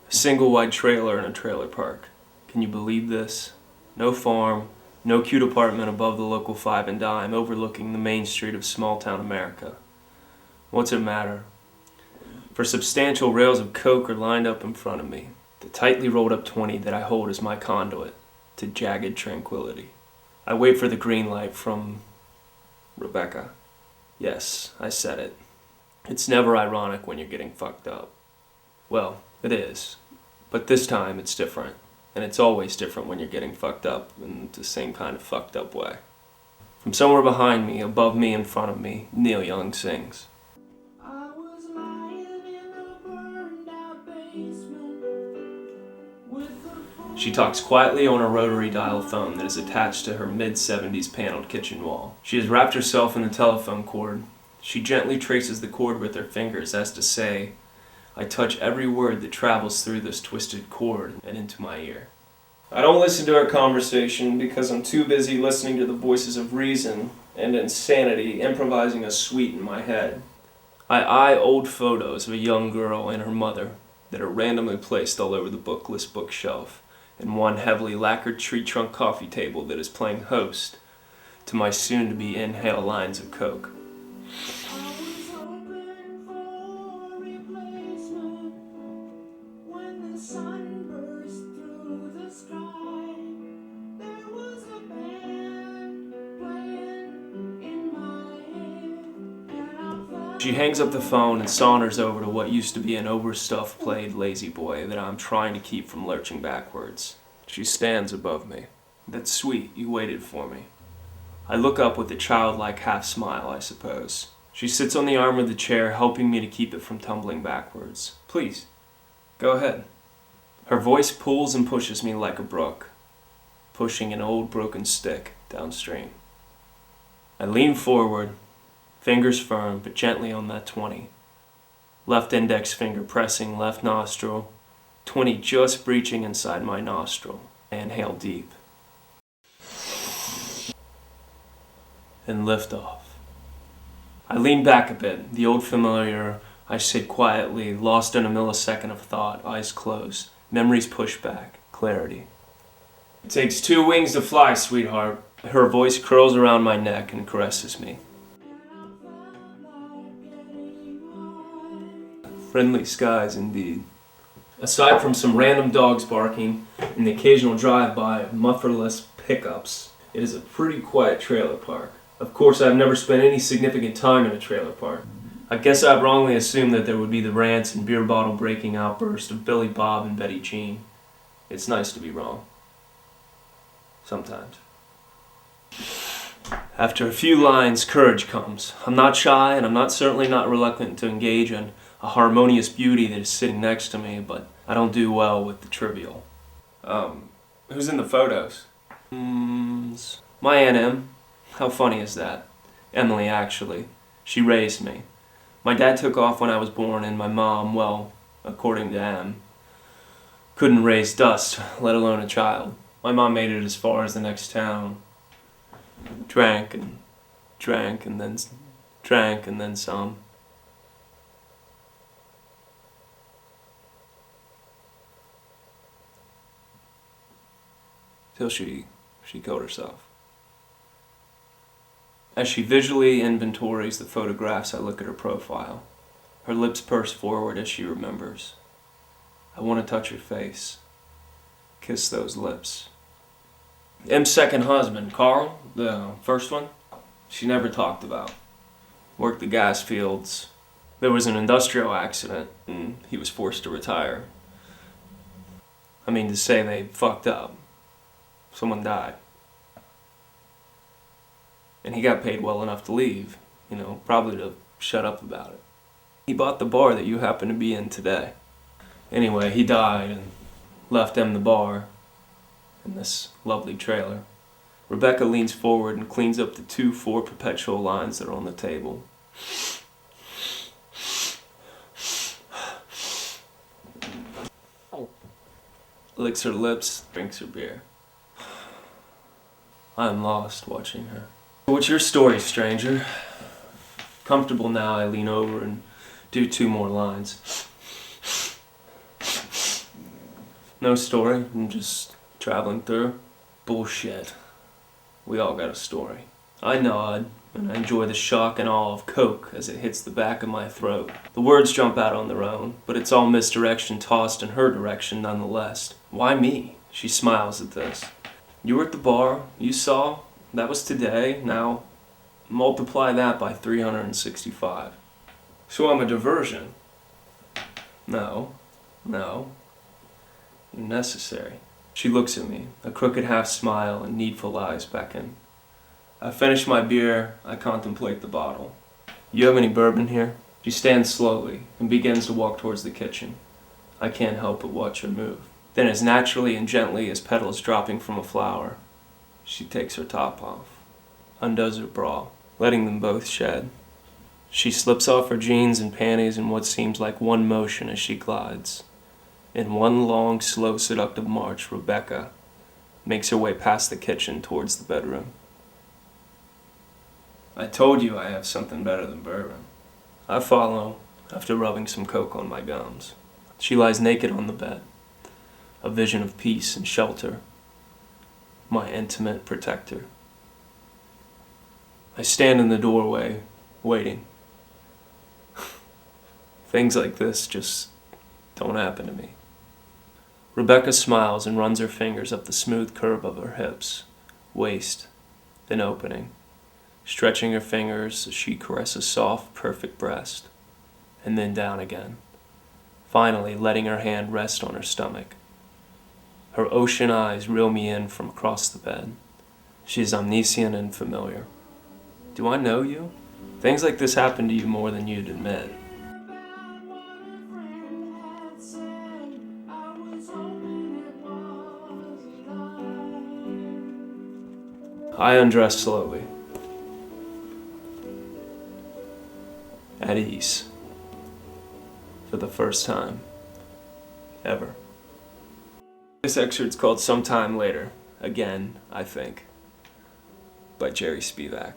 A single wide trailer in a trailer park. Can you believe this? No farm, no cute apartment above the local 5 and dime overlooking the main street of small town America. What's it matter? For substantial rails of coke are lined up in front of me. The tightly rolled up 20 that I hold is my conduit to jagged tranquility. I wait for the green light from Rebecca. Yes, I said it. It's never ironic when you're getting fucked up. Well, it is. But this time it's different. And it's always different when you're getting fucked up in the same kind of fucked up way. From somewhere behind me, above me, in front of me, Neil Young sings. She talks quietly on a rotary dial phone that is attached to her mid-70s paneled kitchen wall. She has wrapped herself in the telephone cord. She gently traces the cord with her fingers as to say, I touch every word that travels through this twisted cord and into my ear. I don't listen to our conversation because I'm too busy listening to the voices of reason and insanity improvising a suite in my head. I eye old photos of a young girl and her mother that are randomly placed all over the bookless bookshelf and one heavily lacquered tree trunk coffee table that is playing host to my soon-to-be inhale lines of coke. She hangs up the phone and saunters over to what used to be an overstuffed played lazy boy that I'm trying to keep from lurching backwards. She stands above me. That's sweet, you waited for me. I look up with a childlike half smile, I suppose. She sits on the arm of the chair, helping me to keep it from tumbling backwards. Please, go ahead. Her voice pulls and pushes me like a brook, pushing an old broken stick downstream. I lean forward, fingers firm but gently on that 20. Left index finger pressing left nostril, 20 just breaching inside my nostril. I inhale deep. And lift off. I lean back a bit, the old familiar. I sit quietly, lost in a millisecond of thought, eyes closed, memories pushed back, clarity. It takes 2 wings to fly, sweetheart. Her voice curls around my neck and caresses me. Friendly skies indeed. Aside from some random dogs barking and the occasional drive-by of mufflerless pickups, it is a pretty quiet trailer park. Of course, I've never spent any significant time in a trailer park. I guess I've wrongly assumed that there would be the rants and beer bottle breaking outburst of Billy Bob and Betty Jean. It's nice to be wrong. Sometimes. After a few lines, courage comes. I'm not shy, and I'm certainly not reluctant to engage in a harmonious beauty that is sitting next to me, but I don't do well with the trivial. Who's in the photos? My Aunt Em. How funny is that? Emily, actually. She raised me. My dad took off when I was born, and my mom, well, according to Em, couldn't raise dust, let alone a child. My mom made it as far as the next town. Drank and then drank and then some. Till she killed herself. As she visually inventories the photographs, I look at her profile. Her lips purse forward as she remembers. I want to touch her face. Kiss those lips. M's second husband, Carl, the first one, she never talked about. Worked the gas fields. There was an industrial accident and he was forced to retire. I mean to say they fucked up. Someone died. And he got paid well enough to leave, probably to shut up about it. He bought the bar that you happen to be in today. Anyway, he died and left Em the bar in this lovely trailer. Rebecca leans forward and cleans up the 2 4 perpetual lines that are on the table. Licks her lips, drinks her beer. I am lost watching her. What's your story, stranger? Comfortable now, I lean over and do 2 more lines. No story, I'm just traveling through. Bullshit. We all got a story. I nod, and I enjoy the shock and awe of coke as it hits the back of my throat. The words jump out on their own, but it's all misdirection tossed in her direction nonetheless. Why me? She smiles at this. You were at the bar, you saw, that was today, now multiply that by 365. So I'm a diversion. No. You're necessary. She looks at me, a crooked half smile and needful eyes beckon. I finish my beer, I contemplate the bottle. You have any bourbon here? She stands slowly and begins to walk towards the kitchen. I can't help but watch her move. Then as naturally and gently as petals dropping from a flower, she takes her top off, undoes her bra, letting them both shed. She slips off her jeans and panties in what seems like one motion as she glides. In one long, slow, seductive march, Rebecca makes her way past the kitchen towards the bedroom. I told you I have something better than bourbon. I follow, after rubbing some coke on my gums. She lies naked on the bed, a vision of peace and shelter, my intimate protector. I stand in the doorway, waiting. Things like this just don't happen to me. Rebecca smiles and runs her fingers up the smooth curve of her hips, waist, then opening, stretching her fingers as she caresses soft, perfect breast, and then down again, finally letting her hand rest on her stomach. Her ocean eyes reel me in from across the bed. She is omniscient and familiar. Do I know you? Things like this happen to you more than you'd admit. I undress slowly, at ease, for the first time, ever. This excerpt's called Sometime Later, again, I think, by Jerry Spivack.